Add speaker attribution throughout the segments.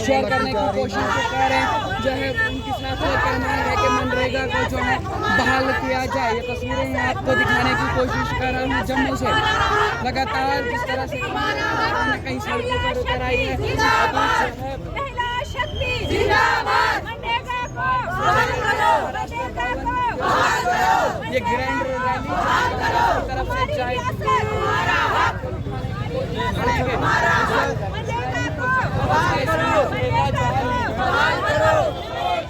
Speaker 1: Share करने की कोशिश कर रहे हैं। जो है उनकी साथ लेकर मांग है कि मनरेगा को जो है बहाल किया जाए। ये तस्वीरें मैं आपको दिखाने की कोशिश कर रहा हूँ जम्मू से। लगातार जिस तरह से कहीं सड़कों पर उतर आई है, ये ग्रैंड रैली तरफ से जाएगी।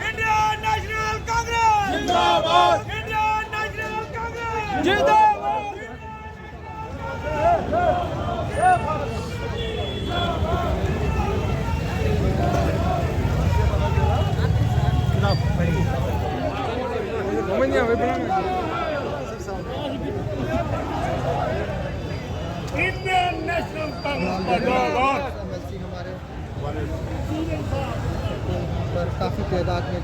Speaker 2: इंडियन नेशनल कांग्रेस जिंदाबाद, इंडियन नेशनल कांग्रेस जिंदाबाद। इंडियन नेशनल कांग्रेस जिंदाबाद।
Speaker 3: काफी तादाद में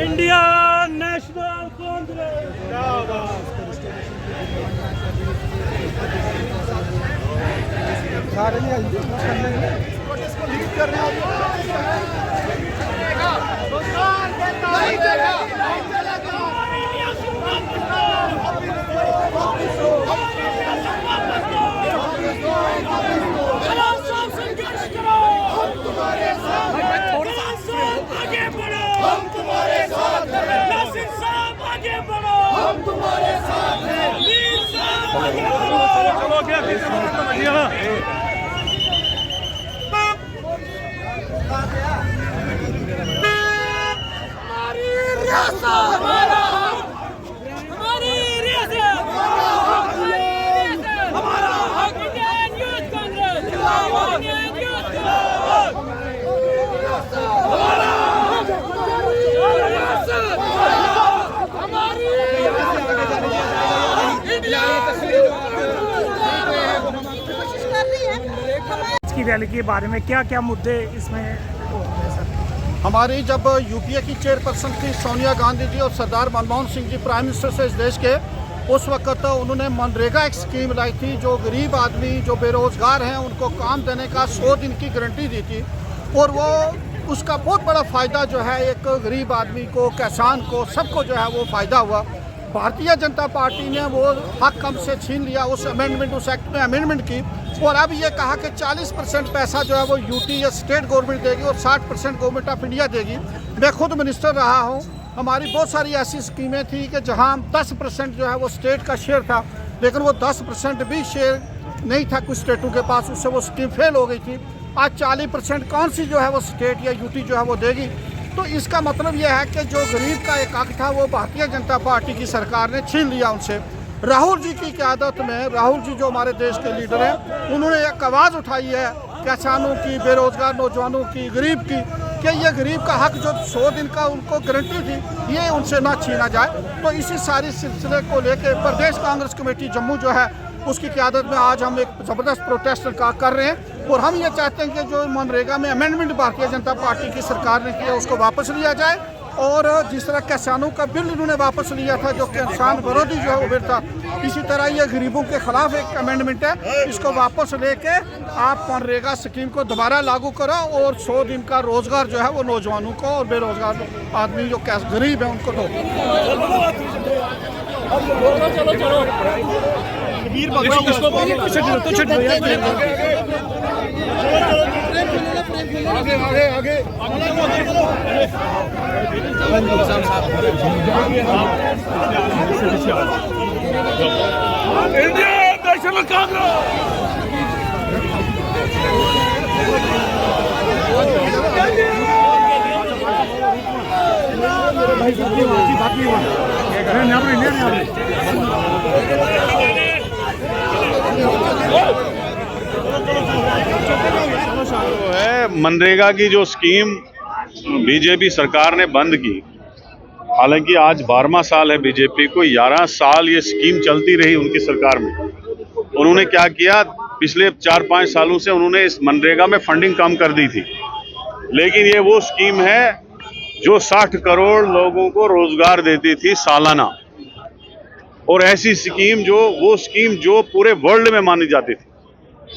Speaker 2: इंडियन नेशनल कांग्रेस जिंदाबाद। हम तुम्हारे साथ हैं, नासिर साहब आगे बढ़ो, हम तुम्हारे साथ हैं, वीर साहब आगे बढ़ो। चलो क्या हमारी रियासत हमारा हक, हमारी रियासत हमारा हक। इंडियन यूथ कांग्रेस जिंदाबाद, इंडियन यूथ जिंदाबाद। हमारा
Speaker 4: की रैली के बारे में क्या क्या मुद्दे इसमें
Speaker 3: हमारी जब यूपीए की चेयरपर्सन थी सोनिया गांधी जी और सरदार मनमोहन सिंह जी प्राइम मिनिस्टर से इस देश के, उस वक्त उन्होंने मनरेगा एक स्कीम लाई थी जो गरीब आदमी जो बेरोज़गार हैं उनको काम देने का 100 दिन की गारंटी दी थी। और वो उसका बहुत बड़ा फ़ायदा जो है एक गरीब आदमी को, किसान को, सबको जो है वो फ़ायदा हुआ। भारतीय जनता पार्टी ने वो हक हमसे छीन लिया, उस अमेंडमेंट, उस एक्ट में अमेंडमेंट की और अब ये कहा कि 40% पैसा जो है वो यूटी या स्टेट गवर्नमेंट देगी और 60% गवर्नमेंट ऑफ इंडिया देगी। मैं खुद मिनिस्टर रहा हूँ, हमारी बहुत सारी ऐसी स्कीमें थी कि जहाँ 10% जो है वो स्टेट का शेयर था, लेकिन वो 10% भी शेयर नहीं था कुछ स्टेटों के पास, उससे वो स्कीम फेल हो गई थी। आज 40% कौन सी जो है वो स्टेट या यूटी जो है वो देगी। तो इसका मतलब यह है कि जो गरीब का एक हक था वो भारतीय जनता पार्टी की सरकार ने छीन लिया उनसे। राहुल जी की क़यादत में, राहुल जी जो हमारे देश के लीडर हैं, उन्होंने एक आवाज़ उठाई है किसानों की, बेरोज़गार नौजवानों की, गरीब की, कि ये गरीब का हक जो 100 दिन का उनको गारंटी थी ये उनसे ना छीना जाए। तो इसी सारी सिलसिले को लेकर प्रदेश कांग्रेस कमेटी जम्मू जो है उसकी क़यादत में आज हम एक ज़बरदस्त प्रोटेस्ट कर रहे हैं और हम ये चाहते हैं कि जो मनरेगा में अमेंडमेंट भारतीय जनता पार्टी की सरकार ने किया उसको वापस लिया जाए और जिस तरह किसानों का बिल इन्होंने वापस लिया था जो किसान विरोधी जो है वो बिल था, इसी तरह ये गरीबों के खिलाफ एक अमेंडमेंट है, इसको वापस लेके आप मनरेगा स्कीम को दोबारा लागू करो और 100 दिन का रोजगार जो है वो नौजवानों को और बेरोजगार आदमी जो गरीब है उनको दो।
Speaker 2: आगे आगे आगे इंडियन नेशनल कांग्रेस
Speaker 5: है मनरेगा की जो स्कीम बीजेपी सरकार ने बंद की, हालांकि आज 12वां साल है बीजेपी को, 11 साल ये स्कीम चलती रही उनकी सरकार में। उन्होंने क्या किया, पिछले 4-5 सालों से उन्होंने इस मनरेगा में फंडिंग कम कर दी थी, लेकिन ये वो स्कीम है जो 60 करोड़ लोगों को रोजगार देती थी सालाना, और ऐसी स्कीम जो पूरे वर्ल्ड में मानी जाती थी,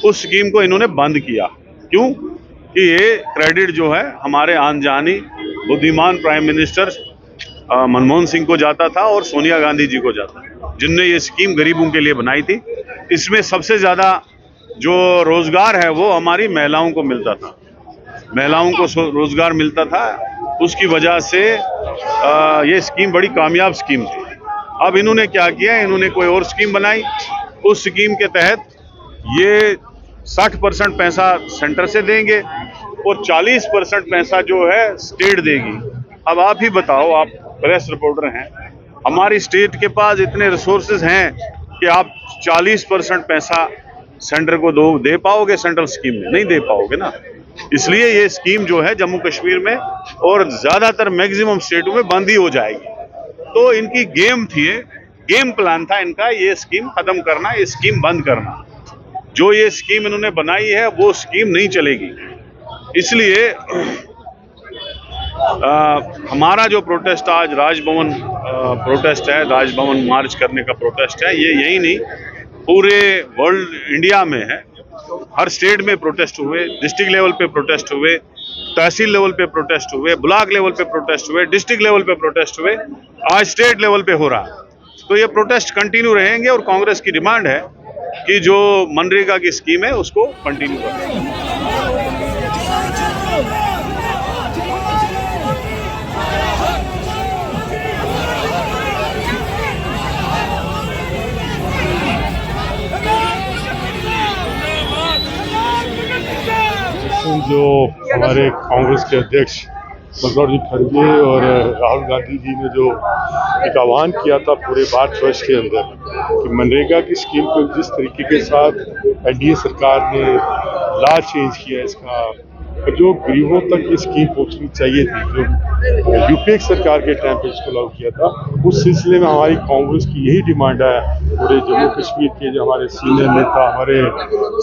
Speaker 5: उस स्कीम को इन्होंने बंद किया। क्यों? कि ये क्रेडिट जो है हमारे आनजानी बुद्धिमान प्राइम मिनिस्टर मनमोहन सिंह को जाता था और सोनिया गांधी जी को जाता, जिनने ये स्कीम गरीबों के लिए बनाई थी। इसमें सबसे ज़्यादा जो रोज़गार है वो हमारी महिलाओं को मिलता था, महिलाओं को रोज़गार मिलता था। उसकी वजह से ये स्कीम बड़ी कामयाब स्कीम थी। अब इन्होंने क्या किया, इन्होंने कोई और स्कीम बनाई। उस स्कीम के तहत ये 60% पैसा सेंटर से देंगे और 40% पैसा जो है स्टेट देगी। अब आप ही बताओ, आप प्रेस रिपोर्टर हैं, हमारी स्टेट के पास इतने रिसोर्सेज हैं कि आप 40% पैसा सेंटर को दे पाओगे? सेंट्रल स्कीम में नहीं दे पाओगे ना। इसलिए ये स्कीम जो है जम्मू कश्मीर में और ज्यादातर मैक्सिमम स्टेटों में बंद ही हो जाएगी। तो इनकी गेम थी, गेम प्लान था इनका, ये स्कीम खत्म करना, ये स्कीम बंद करना। जो ये स्कीम इन्होंने बनाई है वो स्कीम नहीं चलेगी। इसलिए हमारा जो प्रोटेस्ट आज राजभवन प्रोटेस्ट है, राजभवन मार्च करने का प्रोटेस्ट है, ये यही नहीं पूरे वर्ल्ड इंडिया में है। हर स्टेट में प्रोटेस्ट हुए, डिस्ट्रिक्ट लेवल पे प्रोटेस्ट हुए, तहसील लेवल पे प्रोटेस्ट हुए, ब्लॉक लेवल पे प्रोटेस्ट हुए, डिस्ट्रिक्ट लेवल पे प्रोटेस्ट हुए, आज स्टेट लेवल पे हो रहा है। तो ये प्रोटेस्ट कंटिन्यू रहेंगे और कांग्रेस की डिमांड है कि जो मनरेगा की स्कीम है उसको कंटिन्यू करें।
Speaker 6: जो हमारे कांग्रेस के अध्यक्ष मल्लिकार्जुन खड़गे और राहुल गांधी जी ने जो एक आह्वान किया था पूरे भारतवर्ष के अंदर कि मनरेगा की स्कीम को जिस तरीके के साथ एनडीए सरकार ने लॉ चेंज किया इसका, और जो गरीबों तक ये स्कीम पहुंचनी चाहिए थी, जो यूपीए सरकार के टाइम पे इसको लागू किया था, उस सिलसिले में हमारी कांग्रेस की यही डिमांड है। पूरे जम्मू कश्मीर के जो हमारे सीनियर नेता, हमारे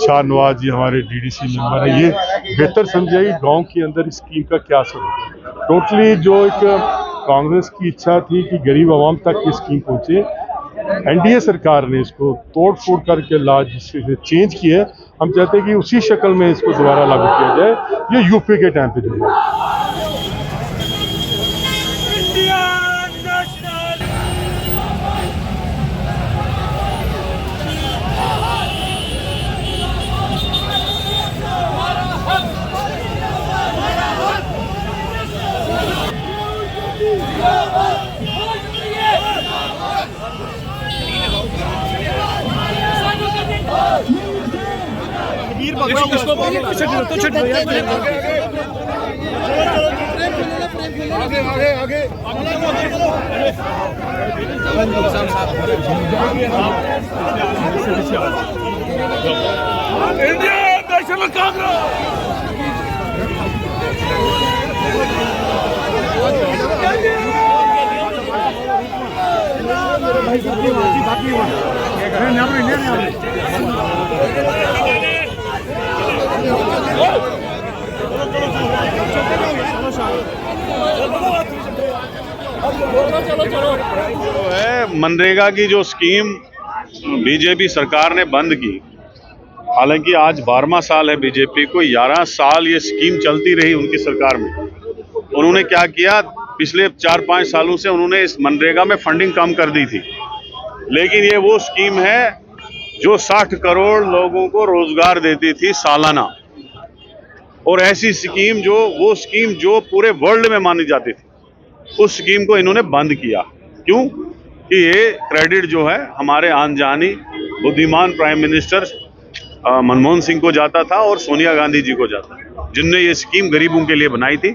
Speaker 6: शाहनवाज जी, हमारे डीडीसी मेंबर हैं, ये बेहतर समझाइए गांव के अंदर इस स्कीम का क्या असर होगा। टोटली जो एक कांग्रेस की इच्छा थी कि गरीब आवाम तक ये स्कीम पहुंचे, एनडीए सरकार ने इसको तोड़ फोड़ करके लॉ जिससे चेंज किया। हम चाहते हैं कि उसी शक्ल में इसको दोबारा लागू किया जाए, ये यूपी के टाइम पे जो है।
Speaker 2: इंडियन नेशनल कांग्रेस
Speaker 5: तो है मनरेगा की जो स्कीम बीजेपी सरकार ने बंद की, हालांकि आज 12वां साल है बीजेपी को, 11 साल ये स्कीम चलती रही उनकी सरकार में। उन्होंने क्या किया, पिछले 4-5 सालों से उन्होंने इस मनरेगा में फंडिंग कम कर दी थी, लेकिन ये वो स्कीम है जो 60 करोड़ लोगों को रोजगार देती थी सालाना, और ऐसी स्कीम वो स्कीम जो पूरे वर्ल्ड में मानी जाती थी, उस स्कीम को इन्होंने बंद किया। क्यों? कि ये क्रेडिट जो है हमारे आनजानी बुद्धिमान प्राइम मिनिस्टर मनमोहन सिंह को जाता था और सोनिया गांधी जी को जाता, जिनने ये स्कीम गरीबों के लिए बनाई थी।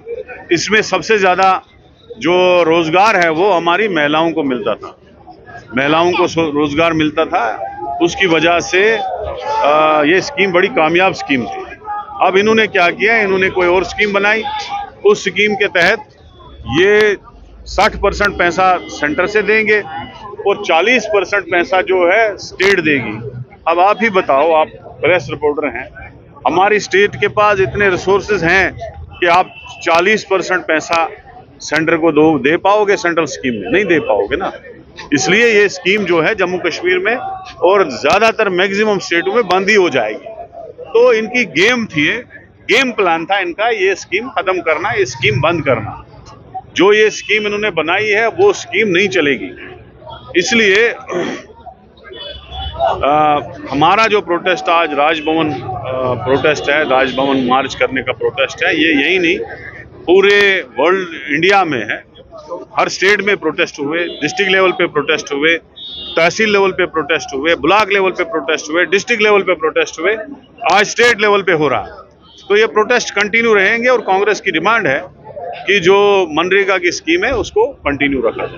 Speaker 5: इसमें सबसे ज़्यादा जो रोज़गार है वो हमारी महिलाओं को मिलता था, महिलाओं को रोज़गार मिलता था। उसकी वजह से ये स्कीम बड़ी कामयाब स्कीम थी। अब इन्होंने क्या किया, इन्होंने कोई और स्कीम बनाई। उस स्कीम के तहत ये 60% पैसा सेंटर से देंगे और 40% पैसा जो है स्टेट देगी। अब आप ही बताओ, आप प्रेस रिपोर्टर हैं, हमारी स्टेट के पास इतने रिसोर्सेज हैं कि आप 40% पैसा सेंटर को दे पाओगे? सेंट्रल स्कीम में नहीं दे पाओगे ना। इसलिए ये स्कीम जो है जम्मू कश्मीर में और ज्यादातर मैक्सिमम स्टेटों में बंद ही हो जाएगी। तो इनकी गेम थी, गेम प्लान था इनका, ये स्कीम खत्म करना, ये स्कीम बंद करना। जो ये स्कीम इन्होंने बनाई है वो स्कीम नहीं चलेगी। इसलिए हमारा जो प्रोटेस्ट आज राजभवन प्रोटेस्ट है, राजभवन मार्च करने का प्रोटेस्ट है, ये यही नहीं पूरे वर्ल्ड इंडिया में है। हर स्टेट में प्रोटेस्ट हुए, डिस्ट्रिक्ट लेवल पे प्रोटेस्ट हुए, तहसील लेवल पे प्रोटेस्ट हुए, ब्लॉक लेवल पे प्रोटेस्ट हुए, डिस्ट्रिक्ट लेवल पे प्रोटेस्ट हुए, आज स्टेट लेवल पे हो रहा है। तो ये प्रोटेस्ट कंटिन्यू रहेंगे और कांग्रेस की डिमांड है कि जो मनरेगा की स्कीम है उसको कंटिन्यू रखा जाए।